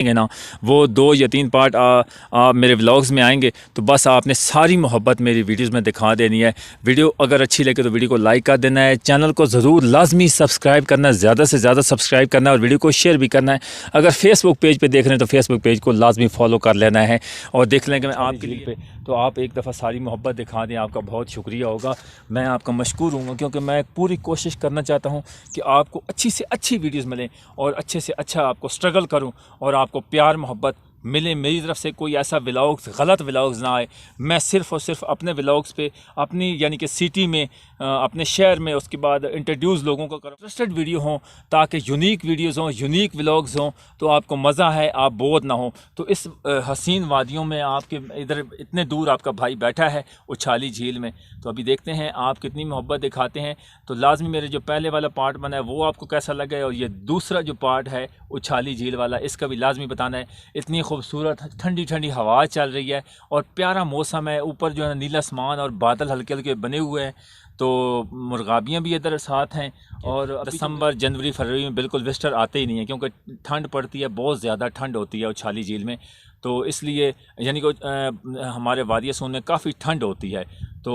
ना, वो 2 या 3 पार्ट आप मेरे व्लॉग्स में आएंगे। तो बस आपने सारी मोहब्बत मेरी वीडियोस में दिखा देनी है। वीडियो अगर अच्छी लगे तो वीडियो को लाइक कर देना है, चैनल को ज़रूर लाजमी सब्सक्राइब करना है, ज़्यादा से ज़्यादा सब्सक्राइब करना है और वीडियो को शेयर भी करना है। अगर फेसबुक पेज पे देख रहे हैं तो फेसबुक पेज को लाजमी फॉलो कर लेना है और देख लेंगे मैं आपके लिए तो आप एक दफ़ा सारी मोहब्बत दिखा दें, आपका बहुत शुक्रिया होगा। मैं आपका मशकूर हूँ क्योंकि मैं पूरी कोशिश करना चाहता हूँ कि आपको अच्छी से अच्छी वीडियोज़ मिलें और अच्छे से अच्छा आपको स्ट्रगल करूँ और आपको प्यार मोहब्बत मिले। मेरी तरफ से कोई ऐसा व्लॉग्स गलत व्लॉग्स ना आए। मैं सिर्फ़ और सिर्फ अपने व्लॉग्स पे अपनी यानी कि सिटी में अपने शहर में उसके बाद इंट्रोड्यूस लोगों को करो, इंटरेस्टेड वीडियो हों ताकि यूनिक वीडियोस हों, यूनिक व्लॉग्स हों तो आपको मज़ा है, आप बोर ना हो। तो इस हसीन वादियों में आपके इधर इतने दूर आपका भाई बैठा है उछाली झील में। तो अभी देखते हैं आप कितनी मोहब्बत दिखाते हैं। तो लाजमी मेरे जो पहले वाला पार्ट बना है वो आपको कैसा लगा और ये दूसरा जो पार्ट है उछाली झील वाला इसका भी लाजमी बताना है। इतनी खूबसूरत ठंडी ठंडी हवा चल रही है और प्यारा मौसम है, ऊपर जो है नीला आसमान और बादल हल्के हल्के बने हुए हैं। तो मुर्गाबियाँ भी इधर साथ हैं और दिसंबर जनवरी फरवरी में बिल्कुल विजिटर आते ही नहीं है क्योंकि ठंड पड़ती है, बहुत ज़्यादा ठंड होती है उछाली झील में। तो इसलिए यानी कि हमारे वादिया सून में काफ़ी ठंड होती है। तो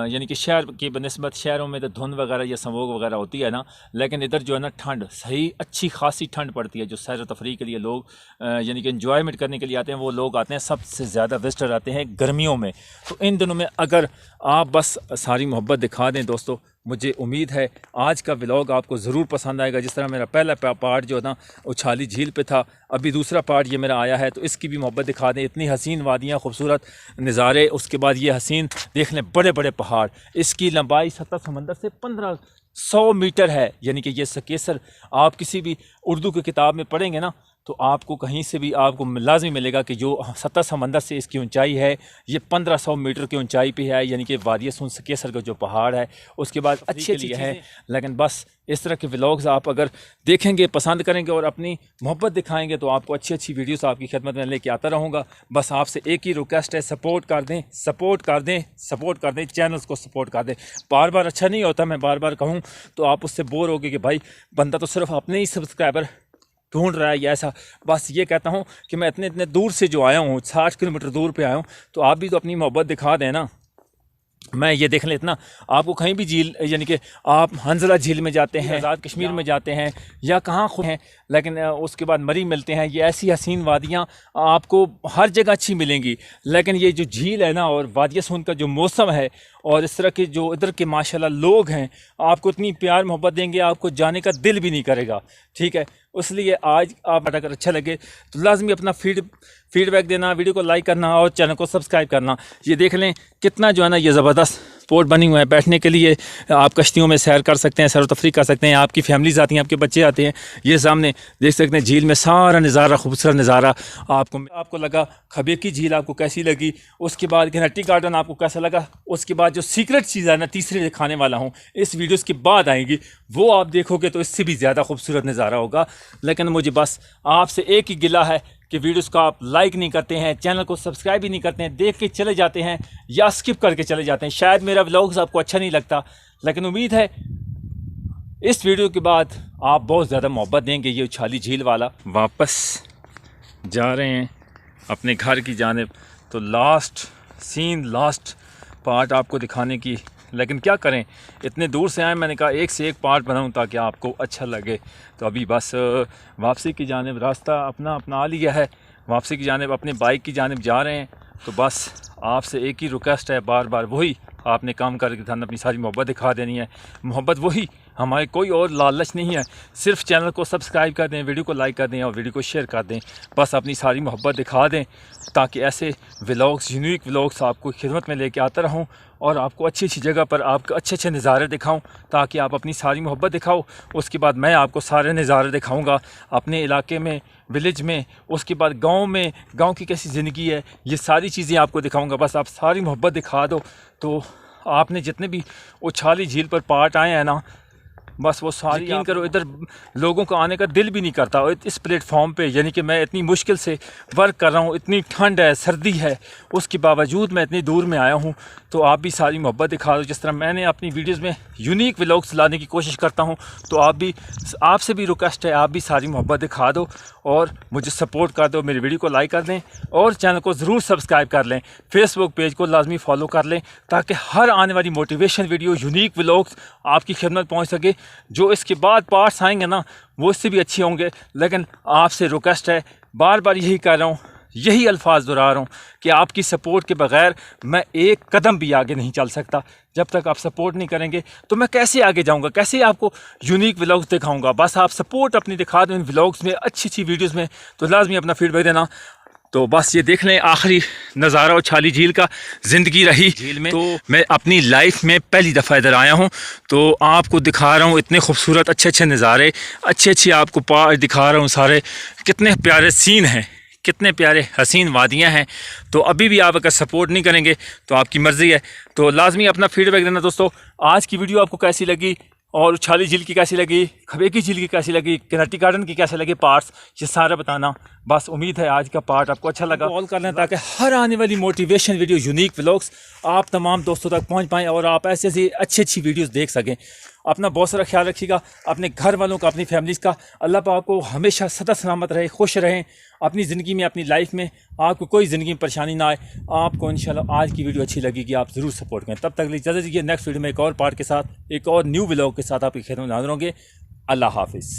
यानी कि शहर की बनस्बत शहरों में तो धुंध वगैरह या स्मोग वगैरह होती है ना, लेकिन इधर जो है ना ठंड सही अच्छी खासी ठंड पड़ती है। जो सैर व तफरीह के लिए लोग यानी कि एंजॉयमेंट करने के लिए आते हैं वो लोग आते हैं, सबसे ज़्यादा विजिटर आते हैं गर्मियों में। तो इन दिनों में अगर आप बस सारी मोहब्बत दिखा दें दोस्तों, मुझे उम्मीद है आज का व्लॉग आपको ज़रूर पसंद आएगा। जिस तरह मेरा पहला पार्ट जो है ना उछाली झील पे था, अभी दूसरा पार्ट ये मेरा आया है तो इसकी भी मोहब्बत दिखा दें। इतनी हसीन वादियाँ, खूबसूरत नज़ारे, उसके बाद ये हसीन देख लें बड़े बड़े पहाड़। इसकी लंबाई सतह समंदर से 1500 मीटर है। यानी कि ये सकेसर आप किसी भी उर्दू की किताब में पढ़ेंगे ना तो आपको कहीं से भी आपको लाजमी मिलेगा कि जो सतह समंदर से इसकी ऊंचाई है ये 1500 मीटर की ऊंचाई पे है। यानी कि वादिया सून सकेसर का जो पहाड़ है उसके बाद अच्छे लिए है। लेकिन बस इस तरह के व्लॉग्स आप अगर देखेंगे, पसंद करेंगे और अपनी मोहब्बत दिखाएंगे तो आपको अच्छी अच्छी वीडियोस आपकी खिदमत में लेके आता रहूँगा। बस आपसे एक ही रिक्वेस्ट है, सपोर्ट कर दें, सपोर्ट कर दें, सपोर्ट कर दें, चैनल्स को सपोर्ट कर दें। बार बार अच्छा नहीं होता मैं बार बार कहूँ तो आप उससे बोर होगे कि भाई बंदा तो सिर्फ अपने ही सब्सक्राइबर ढूंढ रहा है या ऐसा। बस ये कहता हूँ कि मैं इतने इतने दूर से जो आया हूँ, 60 किलोमीटर दूर पे आया हूँ, तो आप भी तो अपनी मोहब्बत दिखा दें ना। मैं ये देख लें इतना आपको कहीं भी झील यानी कि आप हंजला झील में जाते हैं, आज़ाद कश्मीर में जाते हैं या कहाँ खुद हैं, लेकिन उसके बाद मरी मिलते हैं। ये ऐसी हसीन वादियाँ आपको हर जगह अच्छी मिलेंगी, लेकिन ये जो झील है ना और वादिया सून का जो मौसम है और इस तरह के जो इधर के माशाल्लाह लोग हैं आपको इतनी प्यार मोहब्बत देंगे आपको जाने का दिल भी नहीं करेगा। ठीक है, इसलिए आज आप अगर अच्छा लगे तो लाजमी अपना फीडबैक देना, वीडियो को लाइक करना और चैनल को सब्सक्राइब करना। ये देख लें कितना जो है ना ये ज़बरदस्त स्पॉट बनी हुए हैं बैठने के लिए। आप कश्तियों में सैर कर सकते हैं, सैर व तफरीह कर सकते हैं, आपकी फैमिलीज आती हैं, आपके बच्चे आते हैं। ये सामने देख सकते हैं झील में सारा नज़ारा, खूबसूरत नज़ारा। आपको लगा खबे की झील आपको कैसी लगी, उसके बाद घनट्टी गार्डन आपको कैसा लगा, उसके बाद जो सीक्रेट चीज़ है ना तीसरी दिखाने वाला हूँ इस वीडियोज़ के बाद आएगी, वो आप देखोगे तो इससे भी ज़्यादा खूबसूरत नज़ारा होगा। लेकिन मुझे बस आपसे एक ही गिला है कि वीडियोस को आप लाइक नहीं करते हैं, चैनल को सब्सक्राइब ही नहीं करते हैं, देख के चले जाते हैं या स्किप करके चले जाते हैं। शायद मेरा व्लॉग्स आपको अच्छा नहीं लगता, लेकिन उम्मीद है इस वीडियो के बाद आप बहुत ज़्यादा मोहब्बत देंगे। ये उछाली झील वाला वापस जा रहे हैं अपने घर की जानिब। तो लास्ट सीन, लास्ट पार्ट आपको दिखाने की, लेकिन क्या करें इतने दूर से आए, मैंने कहा एक से एक पार्ट बनाऊं ताकि आपको अच्छा लगे। तो अभी बस वापसी की जानिब रास्ता अपना लिया है, वापसी की जानिब अपने बाइक की जानिब जा रहे हैं। तो बस आपसे एक ही रिक्वेस्ट है, बार बार वही आपने काम करके था अपनी सारी मोहब्बत दिखा देनी है। मोहब्बत वही, हमारे कोई और लालच नहीं है, सिर्फ चैनल को सब्सक्राइब कर दें, वीडियो को लाइक कर दें और वीडियो को शेयर कर दें। बस अपनी सारी मोहब्बत दिखा दें ताकि ऐसे व्लॉग्स, यूनिक व्लॉग्स आपको खिदमत में लेके आता रहूं और आपको अच्छी अच्छी जगह पर आपको अच्छे अच्छे नज़ारे दिखाऊं ताकि आप अपनी सारी मोहब्बत दिखाओ। उसके बाद मैं आपको सारे नज़ारे दिखाऊंगा अपने इलाके में, विलेज में, उसके बाद गांव में, गांव की कैसी ज़िंदगी है, ये सारी चीज़ें आपको दिखाऊंगा। बस आप सारी मोहब्बत दिखा दो। तो आपने जितने भी उछाली झील पर पार्ट आए हैं ना, बस वो सारी यकीन करो इधर लोगों को आने का दिल भी नहीं करता। और इस प्लेटफॉर्म पे यानी कि मैं इतनी मुश्किल से वर्क कर रहा हूँ, इतनी ठंड है, सर्दी है, उसके बावजूद मैं इतनी दूर में आया हूँ। तो आप भी सारी मोहब्बत दिखा दो। जिस तरह मैंने अपनी वीडियोस में यूनिक व्लॉग्स लाने की कोशिश करता हूँ, तो आपसे भी रिक्वेस्ट है, आप भी सारी मोहब्बत दिखा दो और मुझे सपोर्ट कर दो। मेरी वीडियो को लाइक कर दें और चैनल को ज़रूर सब्सक्राइब कर लें। फेसबुक पेज को लाजमी फॉलो कर लें ताकि हर आने वाली मोटिवेशन वीडियो, यूनिक व्लॉग्स आपकी खिदमत पहुँच सके। जो इसके बाद पार्ट्स आएंगे ना, वो इससे भी अच्छे होंगे। लेकिन आपसे रिक्वेस्ट है, बार बार यही कह रहा हूँ, यही अल्फाज दोहरा रहा हूँ कि आपकी सपोर्ट के बगैर मैं एक कदम भी आगे नहीं चल सकता। जब तक आप सपोर्ट नहीं करेंगे तो मैं कैसे आगे जाऊँगा, कैसे आपको यूनिक व्लॉग्स दिखाऊँगा। बस आप सपोर्ट अपनी दिखा दो इन व्लॉग्स में, अच्छी अच्छी वीडियोज़ में। तो लाजमी अपना फीडबैक देना। तो बस ये देख लें आखिरी नज़ारा उछाली झील का, ज़िंदगी रही झील में। तो मैं अपनी लाइफ में पहली दफ़ा इधर आया हूँ, तो आपको दिखा रहा हूँ इतने खूबसूरत अच्छे अच्छे नज़ारे, अच्छे अच्छे आपको पहाड़ दिखा रहा हूँ सारे। कितने प्यारे सीन हैं, कितने प्यारे हसीन वादियाँ हैं। तो अभी भी आप अगर सपोर्ट नहीं करेंगे तो आपकी मर्ज़ी है। तो लाजमी अपना फीडबैक देना दोस्तों। आज की वीडियो आपको कैसी लगी और उछाली झील की कैसी लगी, खबेकी झील की कैसी लगी, किराटी गार्डन की कैसे लगे पार्ट्स, ये सारा बताना। बस उम्मीद है आज का पार्ट आपको अच्छा लगा। कॉल कर लें ताकि हर आने वाली मोटिवेशन वीडियो, यूनिक व्लॉग्स आप तमाम दोस्तों तक पहुंच पाएँ और आप ऐसी ऐसी अच्छी अच्छी वीडियोस देख सकें। अपना बहुत सारा ख्याल रखिएगा, अपने घर वालों का, अपनी फैमिलीज़ का। अल्लाह पाक को हमेशा सदा सलामत रहे, खुश रहें अपनी ज़िंदगी में, अपनी लाइफ में। आपको कोई ज़िंदगी में परेशानी ना आए। आपको इंशाल्लाह आज की वीडियो अच्छी लगेगी, आप ज़रूर सपोर्ट करें। तब तक लिए इजाज़त दीजिए। नेक्स्ट वीडियो में एक और पार्ट के साथ, एक और न्यू व्लॉग के साथ आपकी खिदमत में हाज़िर होंगे। अल्लाह हाफिज़।